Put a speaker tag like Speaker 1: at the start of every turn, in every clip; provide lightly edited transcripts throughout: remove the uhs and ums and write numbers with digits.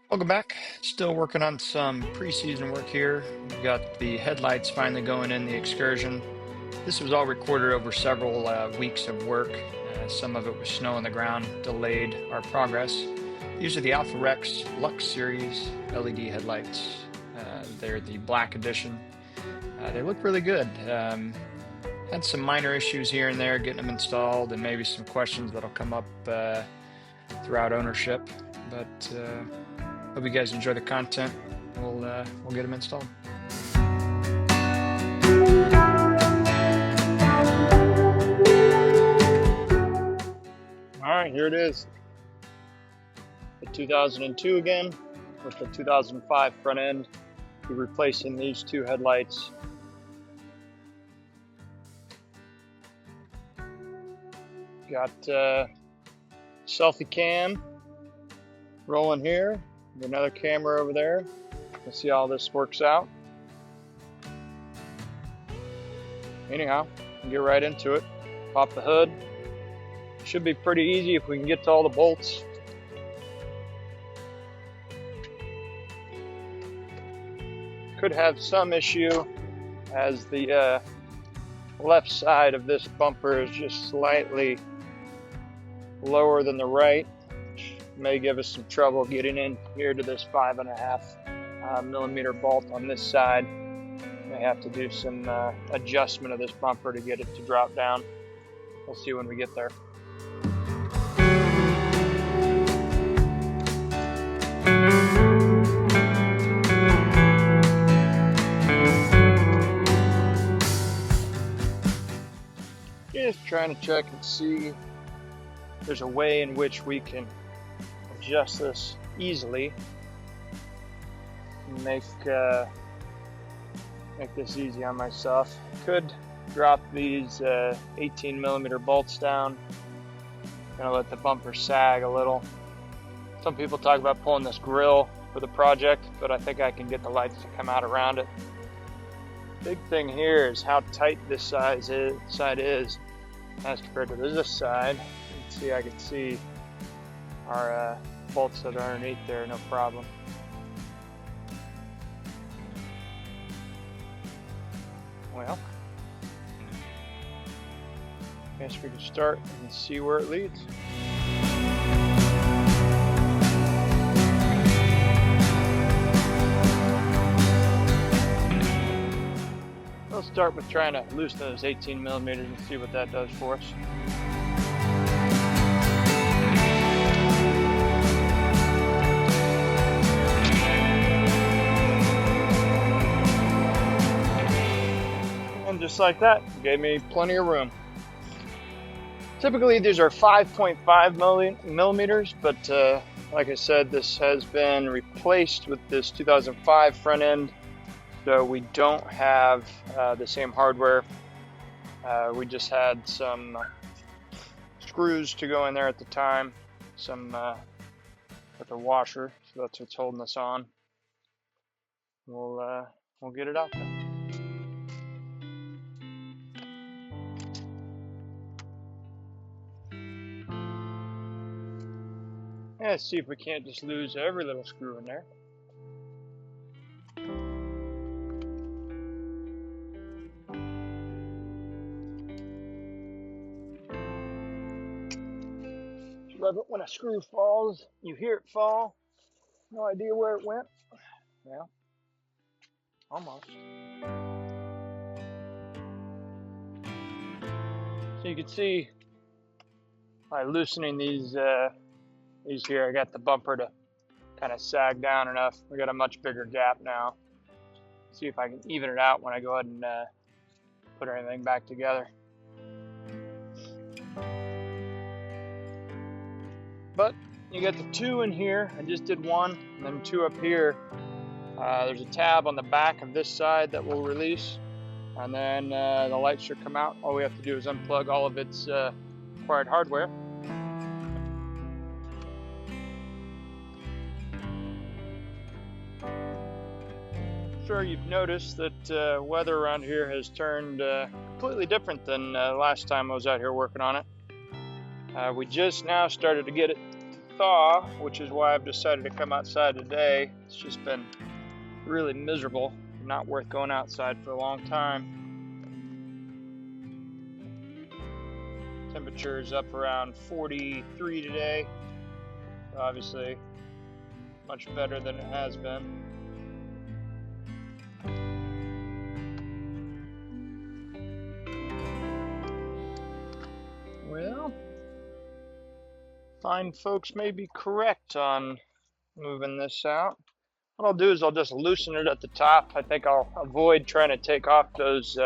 Speaker 1: Welcome back. Still working on some preseason work here. We've got the headlights finally going in the Excursion. This was all recorded over several weeks of work. Some of it was snow on the ground, delayed our progress. These are the AlphaRex Lux Series LED headlights. They're the black edition. They look really good. Had some minor issues here and there getting them installed, and maybe some questions that'll come up throughout ownership. But hope you guys enjoy the content. We'll get them installed. All right, here it is. The 2002 again with the 2005 front end. We're replacing these two headlights. Got selfie cam rolling here. Another camera over there. Let's see how this works out. Anyhow, we'll get right into it. Pop the hood. Should be pretty easy if we can get to all the bolts. Could have some issue as the left side of this bumper is just slightly lower than the right. May give us some trouble getting in here to this 5.5 millimeter bolt on this side. May have to do some adjustment of this bumper to get it to drop down. We'll see when we get there. Just trying to check and see if there's a way in which we can adjust this easily and make this easy on myself. Could drop these 18 millimeter bolts down. Gonna let the bumper sag a little. Some people talk about pulling this grill for the project, but I think I can get the lights to come out around it. Big thing here is how tight this side is as compared to this side. You can see, I can see our bolts that are underneath there, no problem. Well, I guess we can start and see where it leads. We'll start with trying to loosen those 18 millimeters and see what that does for us. And just like that, gave me plenty of room. Typically these are 5.5 millimeters, but like I said, this has been replaced with this 2005 front end. So we don't have the same hardware. We just had some screws to go in there at the time, some with a washer, so that's what's holding us on. We'll get it out there. Yeah, let's see if we can't just lose every little screw in there. Love it when a screw falls, you hear it fall, no idea where it went. Well, almost. So you can see by loosening these here, I got the bumper to kind of sag down enough. We got a much bigger gap now. See if I can even it out when I go ahead and put everything back together. But you got the two in here. I just did one, and then two up here. There's a tab on the back of this side that will release, and then the light should come out. All we have to do is unplug all of its required hardware. I'm sure you've noticed that weather around here has turned completely different than last time I was out here working on it. We just now started to get it thaw, which is why I've decided to come outside today. It's just been really miserable, not worth going outside for a long time. Temperature is up around 43 today, so obviously much better than it has been. Well, fine folks may be correct on moving this out. What I'll do is I'll just loosen it at the top. I think I'll avoid trying to take off those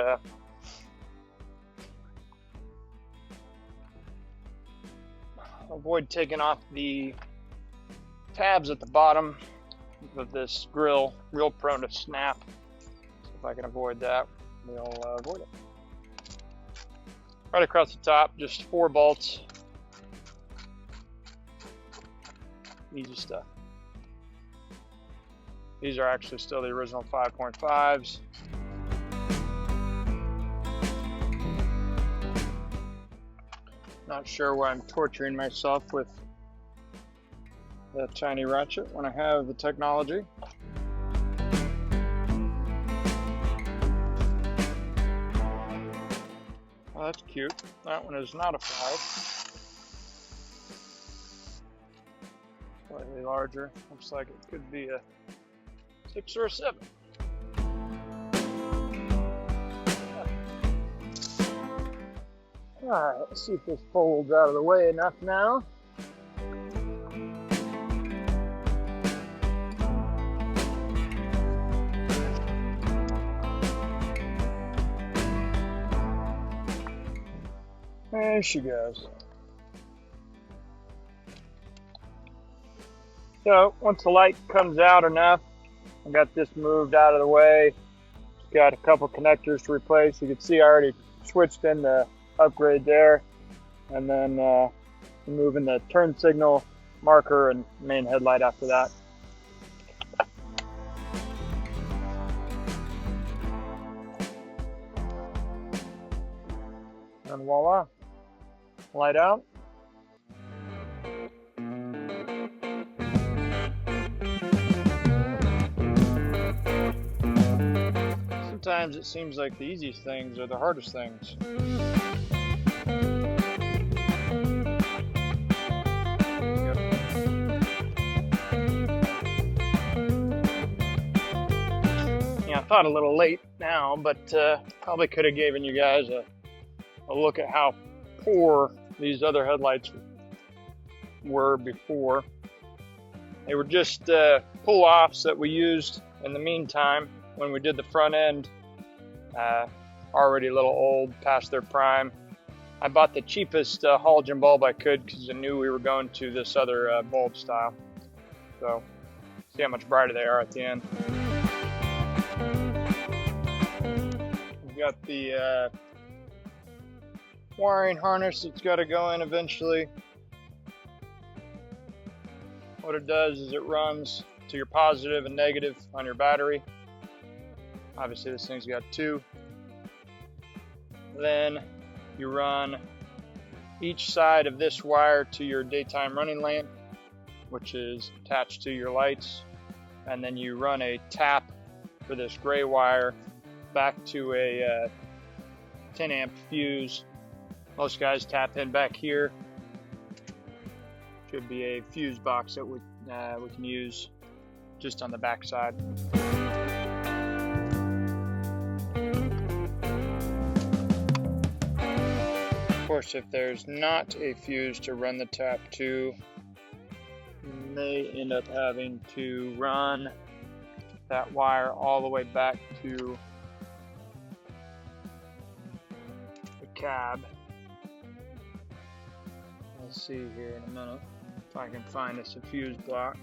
Speaker 1: avoid taking off the tabs at the bottom of this grill, real prone to snap. So if I can avoid that, we'll avoid it. Right across the top, just 4 bolts. Easy stuff. These are actually still the original 5.5s. Not sure why I'm torturing myself with that tiny ratchet when I have the technology. Oh, that's cute. That one is not a 5. Slightly larger. Looks like it could be a 6 or a 7. Alright, let's see if this folds out of the way enough now. There she goes. So, once the light comes out enough, I got this moved out of the way. Just got a couple connectors to replace. You can see I already switched in the upgrade there, and then removing the turn signal, marker, and main headlight after that. And voila, light out. Sometimes it seems like the easiest things are the hardest things. Yeah, I thought a little late now, but probably could have given you guys a look at how poor these other headlights were before. They were just pull-offs that we used in the meantime when we did the front end. Already a little old, past their prime. I bought the cheapest halogen bulb I could because I knew we were going to this other bulb style. So, see how much brighter they are at the end. We've got the wiring harness that's got to go in eventually. What it does is it runs to your positive and negative on your battery. Obviously this thing's got 2. Then you run each side of this wire to your daytime running lamp, which is attached to your lights, and then you run a tap for this gray wire back to a 10 amp fuse. Most guys tap in back here. Should be a fuse box that we can use just on the back side. Of course, if there's not a fuse to run the tap to, you may end up having to run that wire all the way back to the cab. We'll see here in a minute if I can find us a fuse block.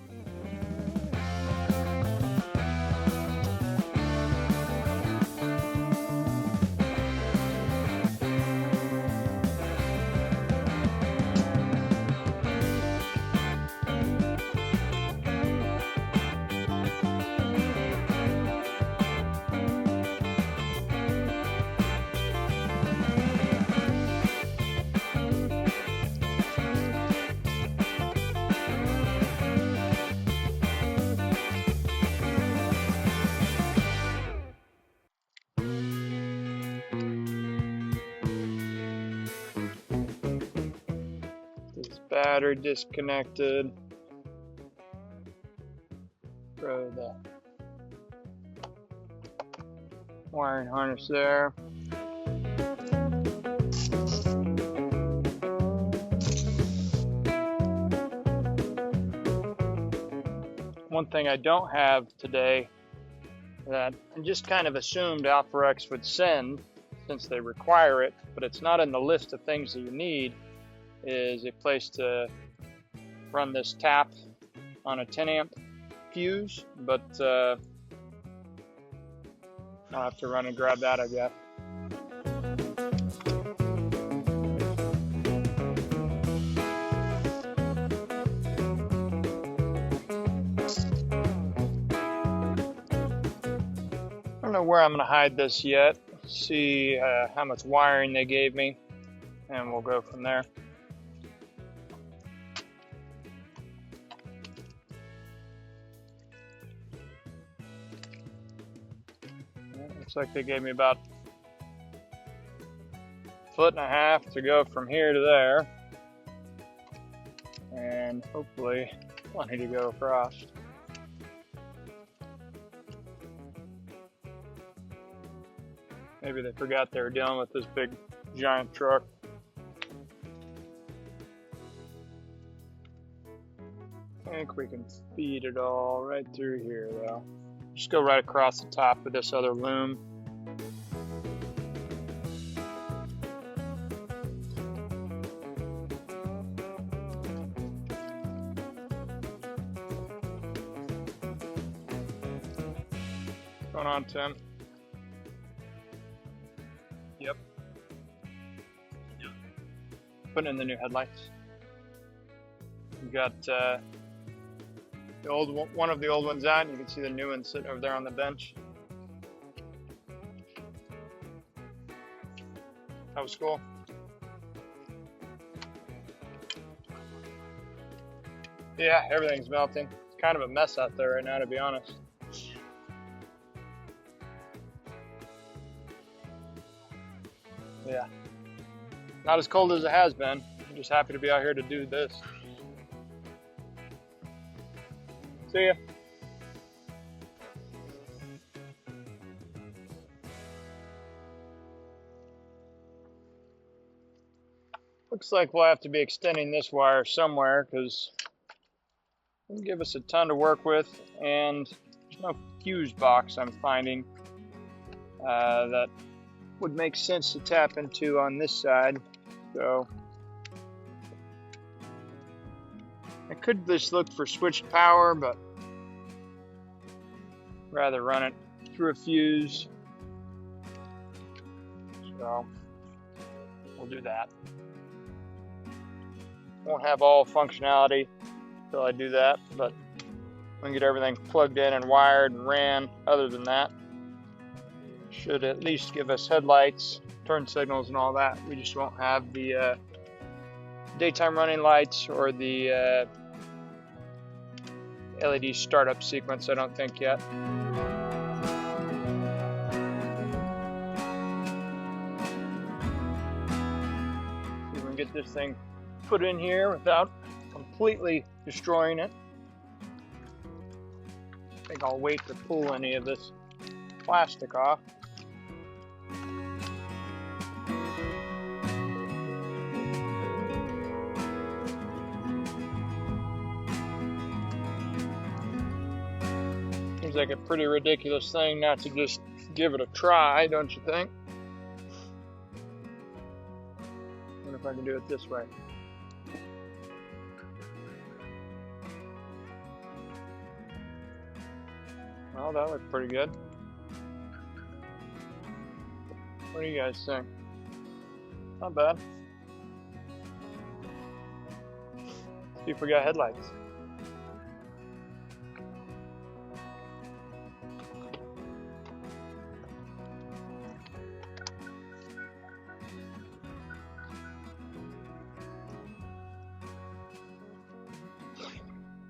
Speaker 1: battery disconnected. Throw the wiring harness there. One thing I don't have today that I just kind of assumed AlphaRex would send, since they require it, but it's not in the list of things that you need, is a place to run this tap on a 10 amp fuse, but I'll have to run and grab that, I guess. I don't know where I'm going to hide this yet. See how much wiring they gave me, and we'll go from there. Looks like they gave me about 1.5 feet to go from here to there, and hopefully plenty to go across. Maybe they forgot they were dealing with this big giant truck. I think we can feed it all right through here though. Just go right across the top of this other loom. What's going on, Tim? Yep. Putting in the new headlights. We've got the old one of the old ones out. You can see the new one sitting over there on the bench. How was school? Yeah, everything's melting. It's kind of a mess out there right now, to be honest. Yeah, not as cold as it has been. I'm just happy to be out here to do this. See ya. Looks like we'll have to be extending this wire somewhere because it'll give us a ton to work with, and there's no fuse box I'm finding that would make sense to tap into on this side. So I could just look for switched power, but rather run it through a fuse. So we'll do that. Won't have all functionality until I do that, but we can get everything plugged in and wired and ran. Other than that, should at least give us headlights, turn signals, and all that. We just won't have the daytime running lights or the LED startup sequence, I don't think yet. See if we can get this thing put in here without completely destroying it. I think I'll wait to pull any of this plastic off. Seems like a pretty ridiculous thing not to just give it a try, don't you think? I wonder if I can do it this way. Well, that looked pretty good. What do you guys think? Not bad. See if we got headlights.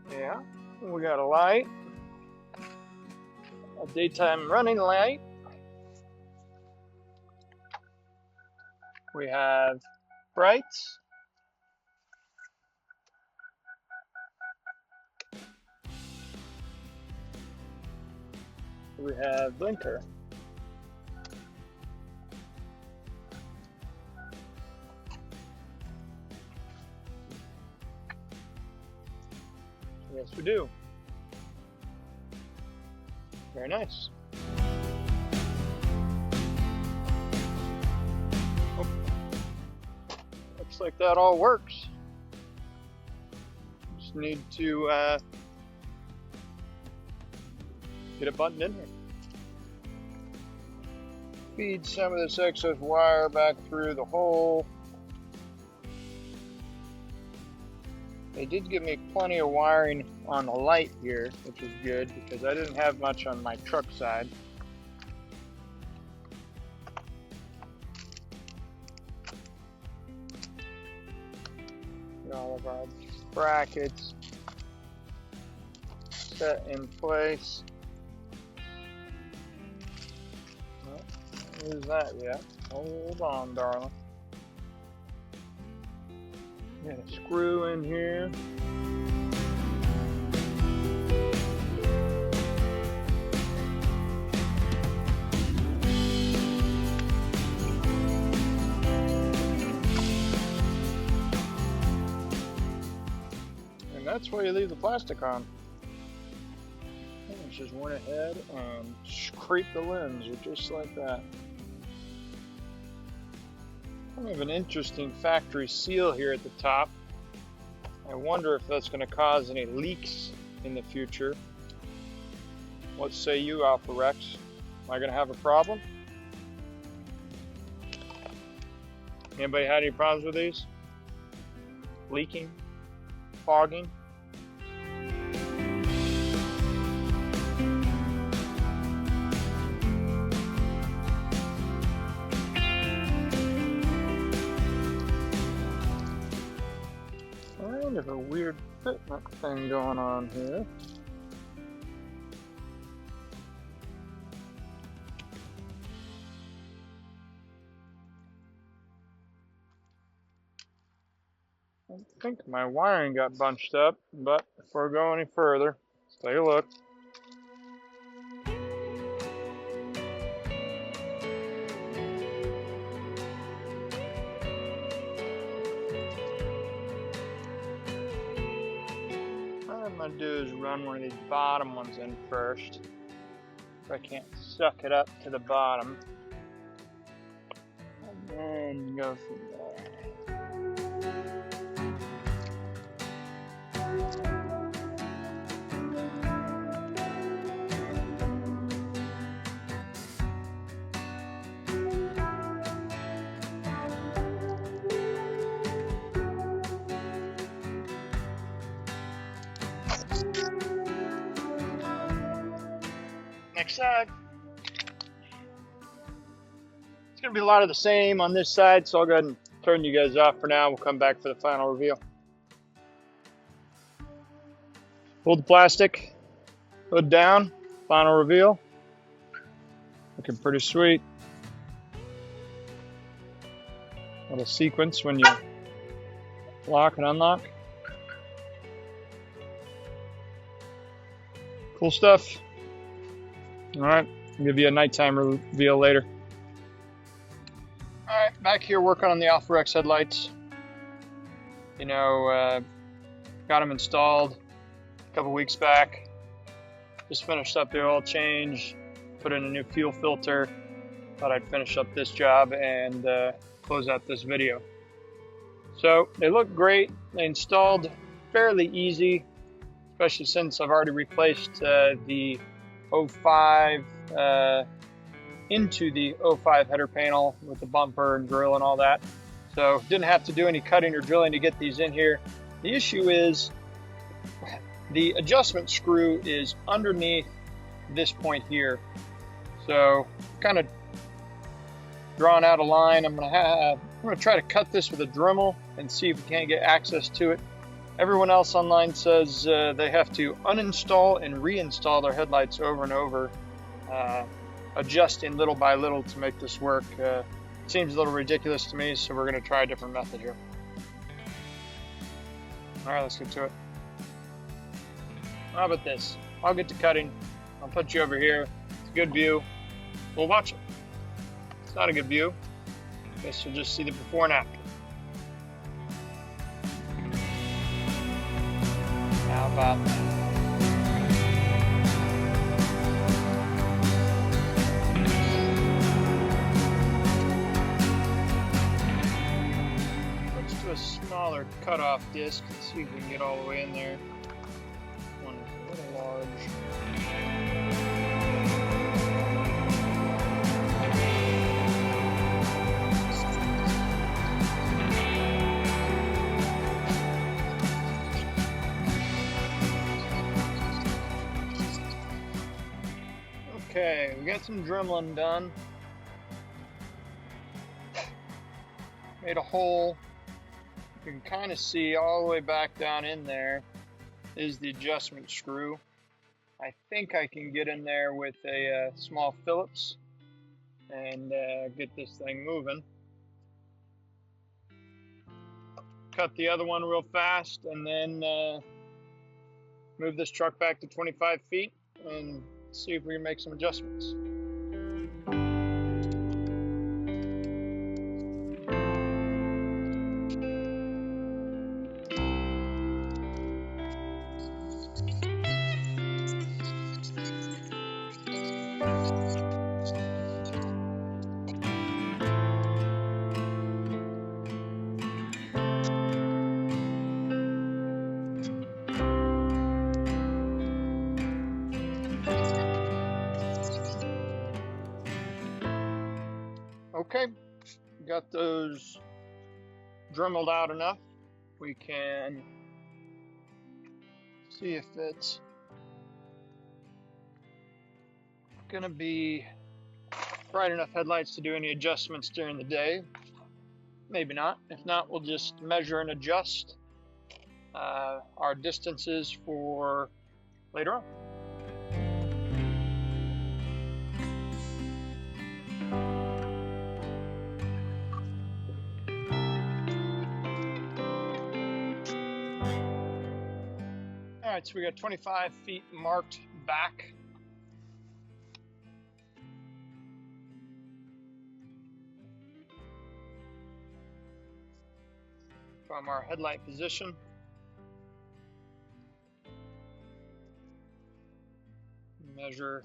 Speaker 1: Yeah, we got a light. A daytime running light. We have brights. We have blinker. Yes, we do. Very nice. Oh. Looks like that all works. Just need to get it buttoned in here. Feed some of this excess wire back through the hole. They did give me plenty of wiring on the light here, which is good because I didn't have much on my truck side. Get all of our brackets set in place. Don't use that yet. Hold on, darling. Got a screw in here. And that's where you leave the plastic on. I just went ahead and scraped the lens just like that. Kind of an interesting factory seal here at the top. I wonder if that's going to cause any leaks in the future. What say you, AlphaRex? Am I going to have a problem? Anybody had any problems with these? Leaking? Fogging? Kind of a weird fitment thing going on here. I think my wiring got bunched up, but before we go any further, let's take a look. What I'm going to do is run one of these bottom ones in first, if I can't suck it up to the bottom, and then go from there. Next side. It's going to be a lot of the same on this side, so I'll go ahead and turn you guys off for now. We'll come back for the final reveal. Hold the plastic, hood down, final reveal. Looking pretty sweet. Little sequence when you lock and unlock. Cool stuff. Alright, I'll give you a nighttime reveal later. Alright, back here working on the AlphaRex headlights. You know, got them installed a couple weeks back. Just finished up the oil change, put in a new fuel filter. Thought I'd finish up this job and close out this video. So they look great. They installed fairly easy, especially since I've already replaced the 05 into the 05 header panel with the bumper and grill and all that. So didn't have to do any cutting or drilling to get these in here. The issue is the adjustment screw is underneath this point here. So kind of drawn out a line. I'm gonna try to cut this with a Dremel and see if we can't get access to it. Everyone else online says they have to uninstall and reinstall their headlights over and over, adjusting little by little to make this work. Seems a little ridiculous to me, so we're going to try a different method here. All right, let's get to it. How about this? I'll get to cutting. I'll put you over here, It's a good view. We'll watch it. It's not a good view. Guess you'll just see the before and after. How about that? Let's do a smaller cutoff disc. Let's see if we can get all the way in there. One is a little large. Okay, we got some dremeling done. Made a hole. You can kind of see all the way back down in there is the adjustment screw. I think I can get in there with a small Phillips and get this thing moving. Cut the other one real fast and then move this truck back to 25 feet and see if we can make some adjustments. Okay, got those dremeled out enough. We can see if it's gonna be bright enough headlights to do any adjustments during the day. Maybe not. If not, we'll just measure and adjust our distances for later on. Alright, so we got 25 feet marked back. From our headlight position. Measure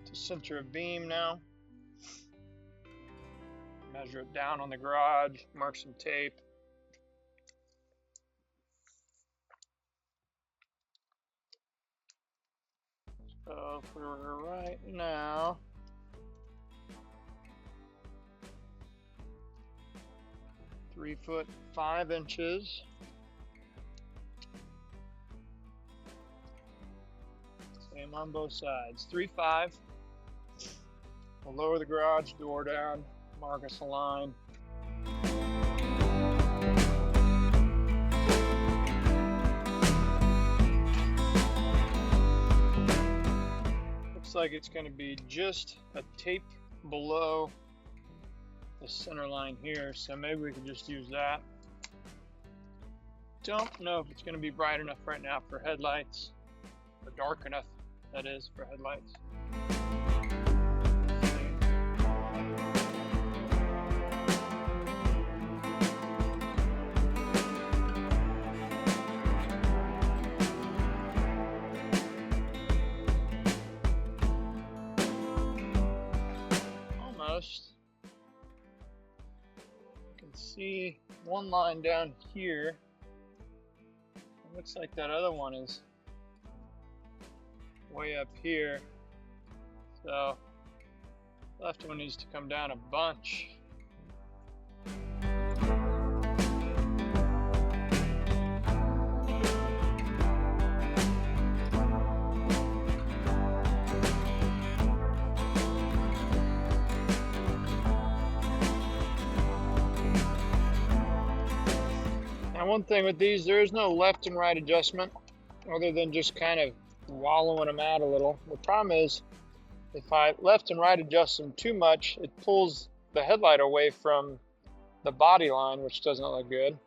Speaker 1: to center of beam now. Measure it down on the garage, mark some tape. So for right now, (3'5" Same on both sides. 3'5". We'll lower the garage door down, mark us a line. Looks like it's going to be just a tape below the center line here, so maybe we could just use that. Don't know if it's going to be bright enough right now for headlights, or dark enough, that is, for headlights. Almost. You can see one line down here. It looks like that other one is way up here. So left one needs to come down a bunch. One thing with these, there is no left and right adjustment other than just kind of wallowing them out a little. The problem is if I left and right adjust them too much, it pulls the headlight away from the body line, which doesn't look good.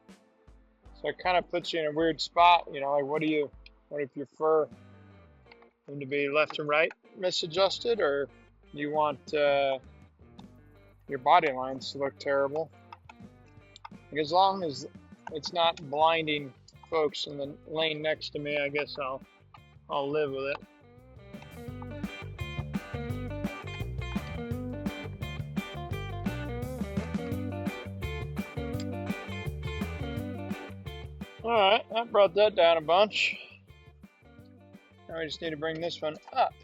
Speaker 1: So it kind of puts you in a weird spot, you know, like what if you prefer them to be left and right misadjusted, or
Speaker 2: you want your body lines to look terrible. And as long as it's not blinding folks in the lane next to me, I guess I'll live with it. All right, I brought that down a bunch. Now we just need to bring this one up.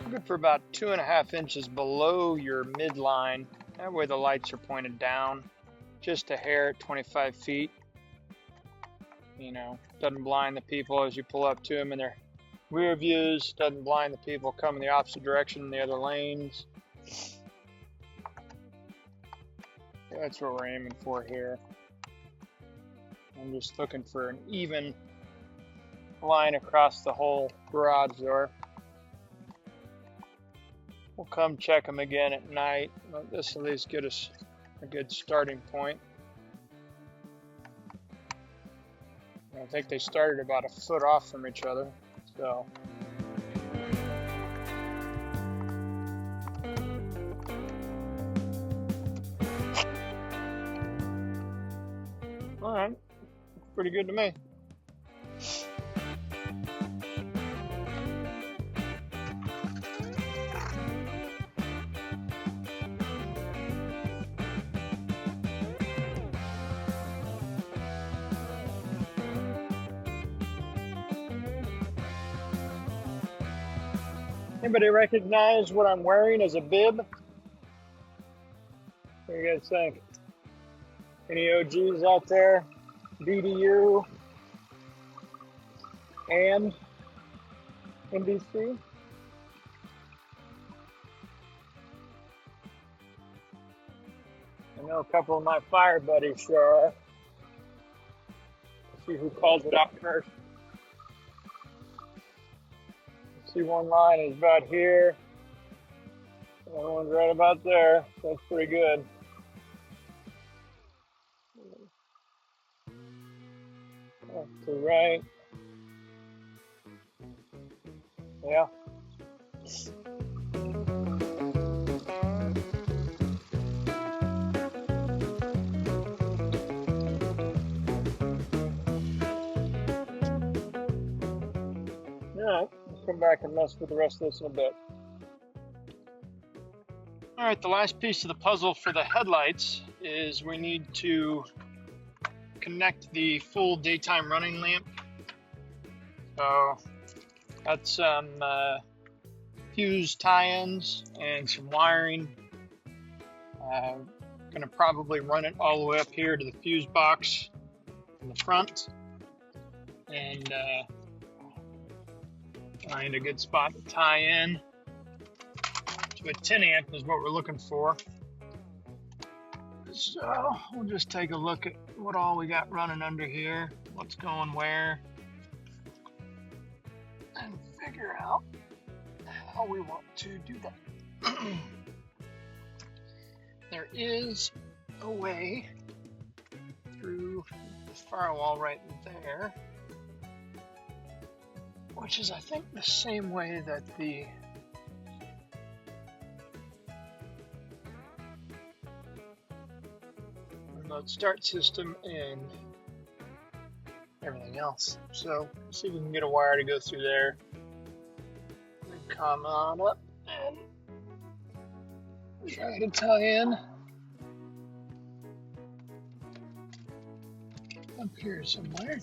Speaker 2: Good for about 2.5 inches below your midline. That way the lights are pointed down, just a hair at 25 feet. You know, doesn't blind the people as you pull up to them in their rear views, doesn't blind the people coming the opposite direction in the other lanes. That's what we're aiming for here. I'm just looking for an even line across the whole garage door. We'll come check them again at night. This will at least get us a good starting point. I think they started about a foot off from each other, so. All right, pretty good to me. Anybody recognize what I'm wearing as a bib? What do you guys think? Any OGs out there? BDU and NBC? I know a couple of my fire buddies sure are. Let's see who calls it out first. See, one line is about here. The other one's right about there. That's pretty good. Left to right. Yeah. Alright, we'll come back and mess with the rest of this in a bit. Alright, the last piece of the puzzle for the headlights is we need to connect the full daytime running lamp. So got some fuse tie-ins and some wiring. Gonna probably run it all the way up here to the fuse box in the front and find a good spot to tie in to a 10 amp is what we're looking for. So we'll just take a look at what all we got running under here, what's going where, and figure out how we want to do that. There is a way through the firewall right there, which is, I think, the same way that the remote start system and everything else. So, see if we can get a wire to go through there. Come on up and try to tie in up here somewhere.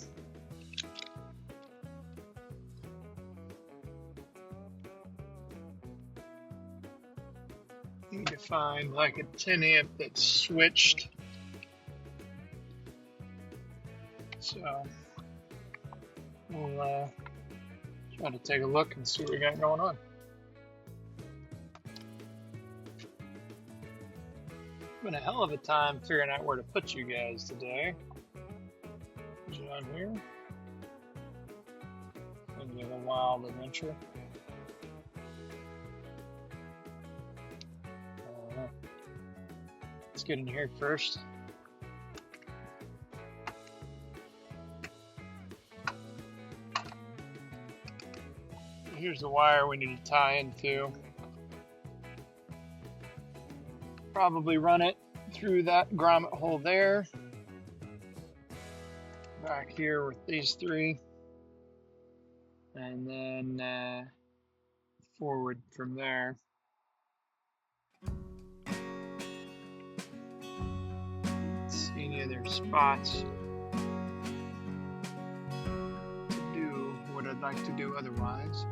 Speaker 2: Need to find like a 10 amp that's switched. So we'll try to take a look and see what we got going on. Been a hell of a time figuring out where to put you guys today. John here. Gonna give a wild adventure. Let's get in here first. Here's the wire we need to tie into. Probably run it through that grommet hole there. Back here with these three. And then forward from there. Let's see any other spots to do what I'd like to do otherwise.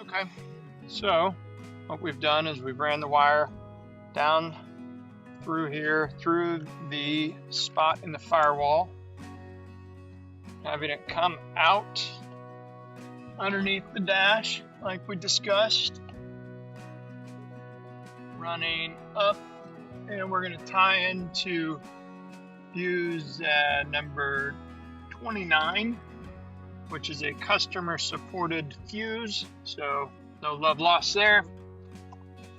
Speaker 2: Okay, so what we've done is we've ran the wire down through here, through the spot in the firewall, having it come out underneath the dash like we discussed, running up, and we're going to tie into fuse number 29, which is a customer supported fuse, so no love lost there.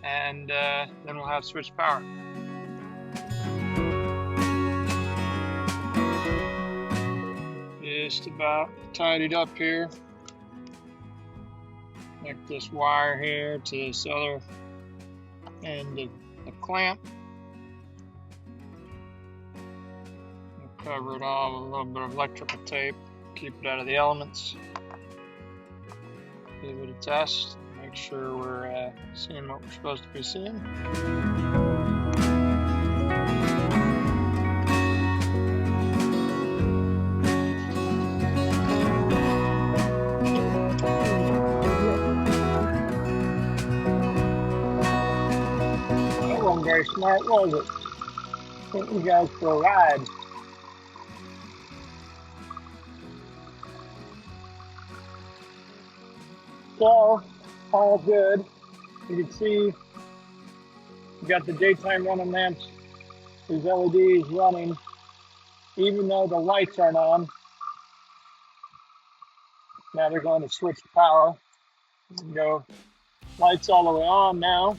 Speaker 2: And then we'll have switch power. Just about tidied up here. Connect this wire here to this other end of the clamp. We'll cover it all with a little bit of electrical tape. Keep it out of the elements. Give it a test. Make sure we're seeing what we're supposed to be seeing. That wasn't very smart, was it? Took you guys for a ride. So, all good. You can see we got the daytime running lamps, these LEDs running, even though the lights aren't on. Now they're going to switch to power. Go lights all the way on now.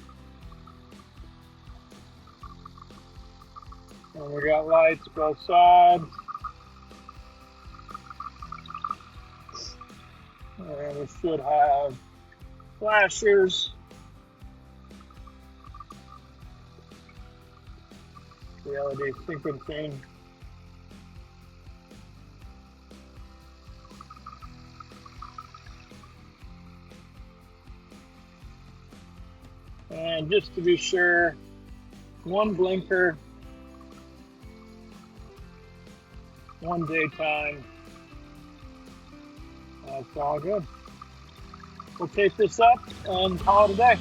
Speaker 2: And we got lights both sides. And we should have flashers. The LED sequencing. And just to be sure, one blinker, one daytime. That's all good. We'll tape this up and call it a day.